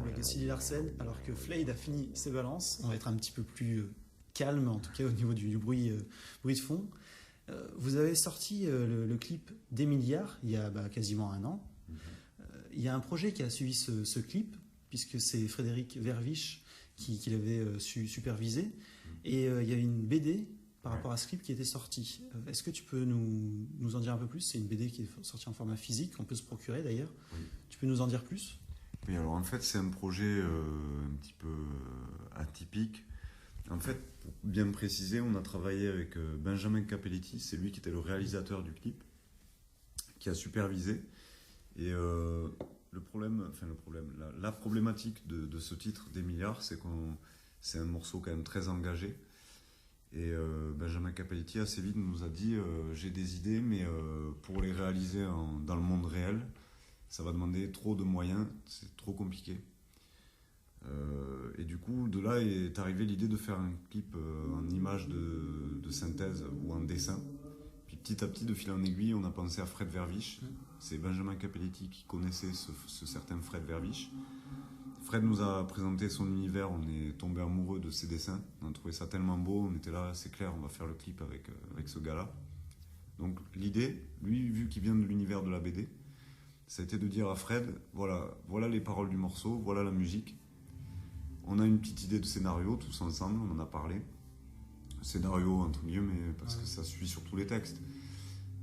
table de Sylvie Larsen, alors que Flade a fini ses balances. On va être un petit peu plus calme, en tout cas au niveau du bruit de fond. Vous avez sorti le clip des milliards il y a quasiment un an. Il y a un projet qui a suivi ce clip, puisque c'est Frédéric Verviche qui l'avait supervisé. Et il y a une BD par rapport à ce clip qui était sorti. Est-ce que tu peux nous en dire un peu plus? C'est une BD qui est sortie en format physique, qu'on peut se procurer d'ailleurs. Oui. Tu peux nous en dire plus? Oui, alors en fait, c'est un projet un petit peu atypique. En fait, pour bien préciser, on a travaillé avec Benjamin Capelletti, c'est lui qui était le réalisateur du clip, qui a supervisé. Et la problématique de ce titre des milliards, c'est un morceau quand même très engagé. Et Benjamin Capelletti assez vite nous a dit j'ai des idées, mais pour les réaliser dans le monde réel, ça va demander trop de moyens, c'est trop compliqué. Et du coup, de là est arrivée l'idée de faire un clip en image de synthèse ou en dessin. Puis petit à petit, de fil en aiguille, on a pensé à Fred Verviche. C'est Benjamin Capelletti qui connaissait ce certain Fred Verviche. Fred nous a présenté son univers, on est tombé amoureux de ses dessins. On a trouvé ça tellement beau, on était là, c'est clair, on va faire le clip avec ce gars-là. Donc l'idée, lui, vu qu'il vient de l'univers de la BD, ça a été de dire à Fred, voilà les paroles du morceau, voilà la musique. On a une petite idée de scénario, tous ensemble, on en a parlé. Scénario, entre guillemets, parce que ça suit sur tous les textes.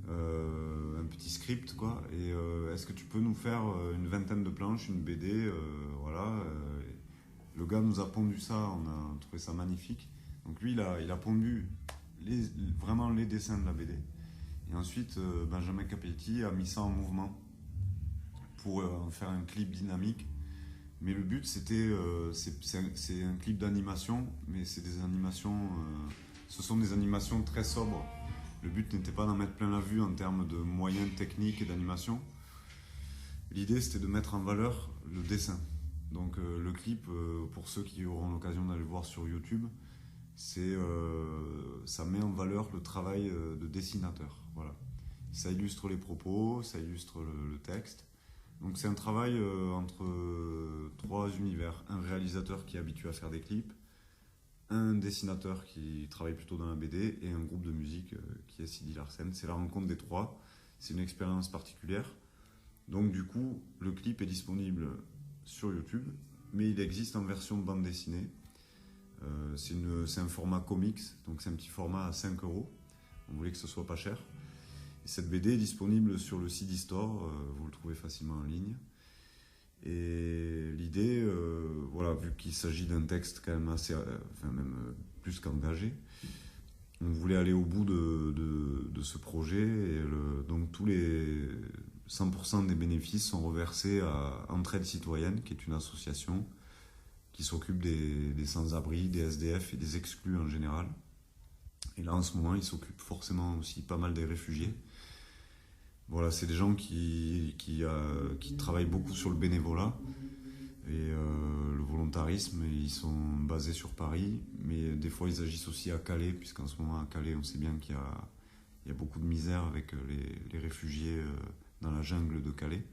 Un petit script, quoi. Et est-ce que tu peux nous faire une vingtaine de planches, une BD, voilà. Le gars nous a pondu ça, on a trouvé ça magnifique. Donc lui, il a pondu vraiment les dessins de la BD. Et ensuite, Benjamin Capelletti a mis ça en mouvement pour en faire un clip dynamique. Mais le but, c'est un clip d'animation, mais c'est des animations, ce sont des animations très sobres. Le but n'était pas d'en mettre plein la vue en termes de moyens techniques et d'animation. L'idée, c'était de mettre en valeur le dessin. Donc le clip, pour ceux qui auront l'occasion d'aller le voir sur YouTube, ça met en valeur le travail de dessinateur. Voilà. Ça illustre les propos, ça illustre le texte. Donc c'est un travail entre trois univers. Un réalisateur qui est habitué à faire des clips, un dessinateur qui travaille plutôt dans la BD et un groupe de musique qui est Sylvie Larsen. C'est la rencontre des trois. C'est une expérience particulière. Donc du coup, le clip est disponible sur YouTube, mais il existe en version de bande dessinée. C'est un format comics, donc c'est un petit format à 5 €. On voulait que ce soit pas cher. Et cette BD est disponible sur le CD Store, vous le trouvez facilement en ligne. Et l'idée, vu qu'il s'agit d'un texte quand même assez, plus qu'engagé, on voulait aller au bout de ce projet. Et donc tous les 100% des bénéfices sont reversés à Entraide Citoyenne, qui est une association qui s'occupe des sans-abri, des SDF et des exclus en général. Et là, en ce moment, ils s'occupent forcément aussi pas mal des réfugiés. Voilà, c'est des gens qui travaillent beaucoup sur le bénévolat et le volontarisme. Ils sont basés sur Paris, mais des fois, ils agissent aussi à Calais, puisqu'en ce moment, à Calais, on sait bien qu'il y a beaucoup de misère avec les réfugiés dans la jungle de Calais.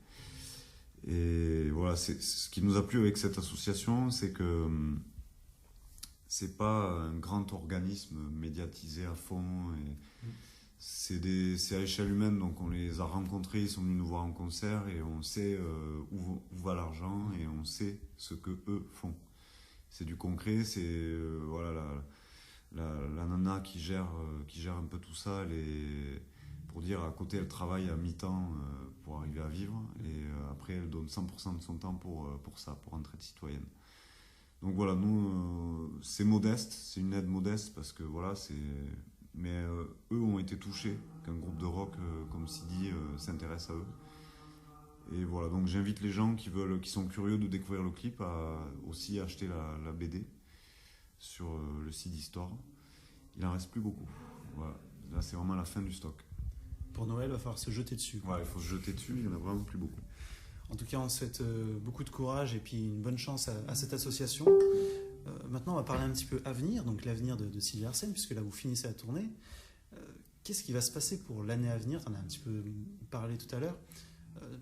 Et voilà, ce qui nous a plu avec cette association, c'est que c'est pas un grand organisme médiatisé à fond. C'est à l'échelle humaine, donc on les a rencontrés, ils sont venus nous voir en concert et on sait où va l'argent et on sait ce que eux font. C'est du concret, c'est la nana qui gère un peu tout ça, pour dire à côté elle travaille à mi-temps pour arriver à vivre et après elle donne 100% de son temps pour ça, pour Entraide Citoyenne. Donc voilà, nous c'est modeste, c'est une aide modeste parce que mais eux ont été touchés qu'un groupe de rock comme Sidi s'intéresse à eux. Et voilà, donc j'invite les gens qui sont curieux de découvrir le clip à aussi acheter la BD sur le CD Store. Il en reste plus beaucoup. Voilà. Là, c'est vraiment la fin du stock. Pour Noël, il va falloir se jeter dessus. Ouais, il faut se jeter dessus, il n'y en a vraiment plus beaucoup. En tout cas, on souhaite beaucoup de courage et puis une bonne chance à cette association. Maintenant, on va parler un petit peu avenir, donc l'avenir de Sylvie Larsen, puisque là, vous finissez la tournée. Qu'est-ce qui va se passer pour l'année à venir? Tu en as un petit peu parlé tout à l'heure.